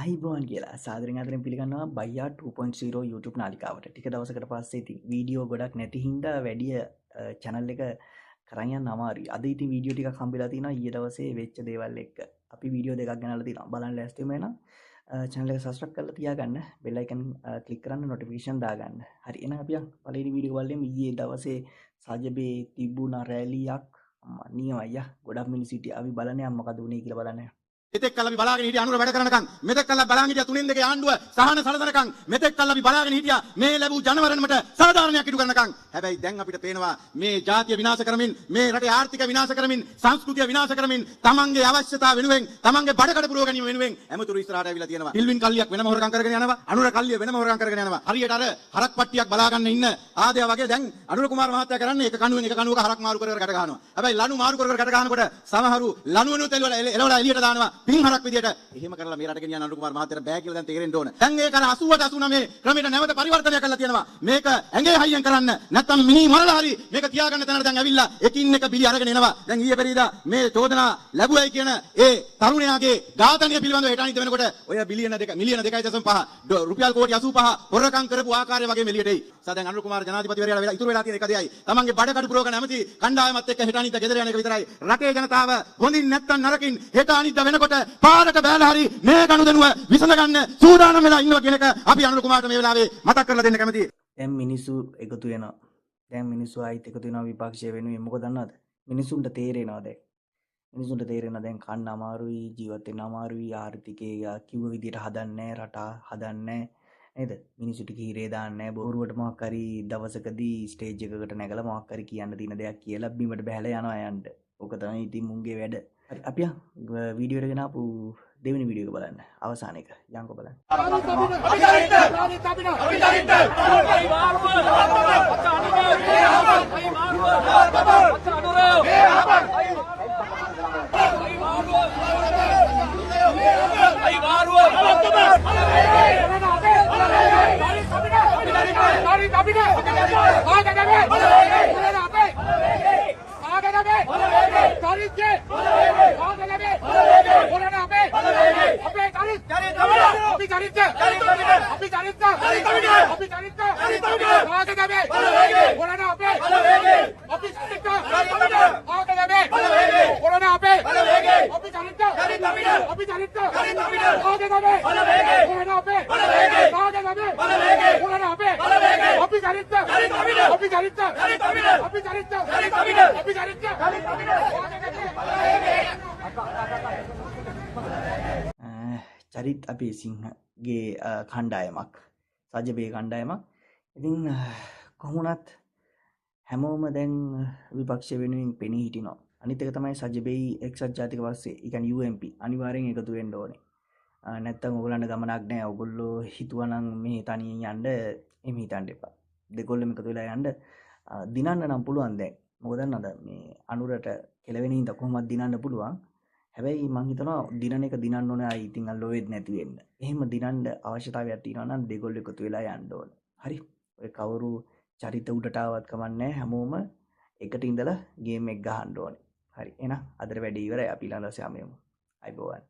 අයිබෝන් කියලා සාදරෙන් අදරෙන් පිළිගන්නවා බයියා 2.0 YouTube නාලිකාවට. ටික දවසකට පස්සේ ඉතින් වීඩියෝ ගොඩක් නැති හින්දා වැඩි channel එක කරන් යන්න අමාරුයි. අද ඉතින් වීඩියෝ ටිකක් හම්බෙලා තිනවා ඊයේ දවසේ වෙච්ච දේවල් එක්ක. අපි වීඩියෝ දෙකක් ගෙනල්ලා තිනවා. බලන්න ලෑස්ති වෙම එහෙනම් channel එක subscribe කරලා තියාගන්න. bell icon click කරන්න notification දාගන්න. හරි එහෙනම් අපි පළවෙනි වීඩියෝ බලමු. ඊයේ දවසේ සජබේ තිබුණා රැලියක්. නියම අයියා ගොඩක් මිනිස්සු හිටියා. අපි බලන්නේ මොකද වුනේ කියලා බලන්න. මෙතෙක් කල් අපි බලාගෙන හිටිය අනුර වැඩ කරනකම් මෙතෙක් කල් බලාගෙන හිටිය තුනෙන් දෙකේ ආණ්ඩුව සහන සලසනකම් මෙතෙක් කල් අපි බලාගෙන හිටියා මේ ලැබූ ජනවරණමට සාධාරණයක් ඉටු කරනකම් හැබැයි දැන් අපිට පේනවා මේ ජාතිය විනාශ කරමින් මේ රටේ ආර්ථික විනාශ කරමින් සංස්කෘතිය විනාශ කරමින් තමන්ගේ අවශ්‍යතාව වෙනුවෙන් තමන්ගේ බඩකඩ පුරව ගැනීම වෙනුවෙන් ඇමතුරු ඉස්සරහට ඇවිල්ලා තියෙනවා පිල්වින් කල්ලියක් වෙනම හොරකම් කරගෙන යනවා අනුර කල්ලිය වෙනම හොරකම් කරගෙන යනවා හරියට අර හරක් පට්ටියක් බලාගන්න ඉන්න ආදයා වගේ දැන් අනුර කුමාර මහත්තයා කරන්නේ එක කණුවෙන් එක කණුවක හරක් මාරු කර කර ගැට ගන්නවා හැබැයි ලනු මාරු කර කර ගැට ගන්නකොට සමහරු ලනුවෙනුත් එලවලා එළියට දානවා පින් හරක් විදියට එහෙම කරලා මේ රට ගෙනියන්න අනුර කුමාර මහත්තයාට බෑ කියලා දැන් තේරෙන්න ඕන. දැන් ඒක අර 88 89 ක්‍රමයට නැවත පරිවර්තනය කරලා තියෙනවා. මේක ඇඟේ හයියෙන් කරන්න නැත්නම් මිනි මරලා හරි මේක තියාගන්න තැනට දැන් ඇවිල්ලා එකින් එක බිලි අරගෙන එනවා. දැන් ඊයේ පෙරේදා මේ චෝදනා ලැබුවයි කියන ඒ තරුණයාගේ ඝාතනය පිළිබඳව හෙටානිත වෙනකොට ඔය මිලියන 2.5 රුපියල් කෝටි 85 හොරකම් කරපු ආකාරය වගේ එළියට එයි. දැන් අනුර කුමාර ජනාධිපතිවරයාලා වෙලා ඉතුරු වෙලා තියෙන එක දෙයයි. තමන්ගේ බඩ කඩු පුරවගෙන නැමැති කණ්ඩායමත් එක්ක හෙටානිත ගෙදර යන එක විතරයි. රටේ ජනතාව හොඳින් නැත්නම් නරකින් හෙටානිත වෙනකොට පාරට බෑලා හරි මේ ගනුදෙනුව විසඳ ගන්න සූදානම් වෙලා ඉන්නවා කියන එක අපි අනුර කුමාරට මේ වෙලාවේ මතක් කරලා දෙන්න කැමතියි. දැන් මිනිස්සු එකතු වෙනවා. දැන් මිනිස්සු ආයිත් එකතු වෙනවා විපක්ෂය වෙනුවෙන්. මොකද දන්නවද? මිනිසුන්ට තේරෙනවා දැන්. මිනිසුන්ට තේරෙනවා දැන් කන්න අමාරුයි, ජීවත් වෙන්න අමාරුයි, ආර්ථිකය කිව්ව විදියට හදන්නේ රට හදන්නේ නේද? මිනිස්සු ටික හිරේ දාන්නේ බොරුවට මොකක් හරි දවසකදී ස්ටේජ් එකකට නැගලා මොකක් හරි කියන්න තියෙන දෙයක් කියලා බිමට බහැලා යනවා යන්න. ඕක තමයි ඉතින් මුන්ගේ වැඩ. හරි අපි වීඩියෝ එක ගෙන ආපු දෙවෙනි වීඩියෝ එක බලන්න අවසාන එක යන්කෝ බලන්න. චරිත් අපේ සිංහගේ කණ්ඩායමක් සජබේ කණ්ඩායමක්. ඉතින් කොහොමුණත් හැමෝම දැන් විපක්ෂ වෙනුවෙන් පෙනී හිටිනවා. අනිත් එක තමයි සජබේ එක්සත් ජාතික පස්සේ ඒ කියන්නේ UMP අනිවාර්යෙන් එකතු වෙන්න ඕනේ. නැත්තම් ඕගොල්ලන්ට ගමනක් නැහැ. ඕගොල්ලෝ හිතුවනම් මේ තනියෙන් යන්න එහෙම හිතන්න එපා. දෙගොල්ලම එකතු වෙලා යන්න දිනන්න නම් පුළුවන් දැන්. මොකද දන්නවද මේ අනුරට කෙලවෙන හින්දා කොහොමද දිනන්න පුළුවන්. හැබැයි මං හිතනවා දිනන එක දිනන්න ඕනේ ආයි ඉතින් අල්ලෝවෙත් නැති වෙන්න. එහෙම දිනන්න අවශ්‍යතාවයක් තියෙනවා නම් දෙගොල්ලෝ එකතු වෙලා යන්න ඕනේ. හරි. ඔය කවුරු චරිත උඩට ආවත් කමන්නේ හැමෝම එකට ඉඳලා ගේම් එක ගහන්න ඕනේ. හරි. එහෙනම් අදට වැඩේ ඉවරයි. අපි ඊළඟ දවසේ යමු. අයිබෝවන්.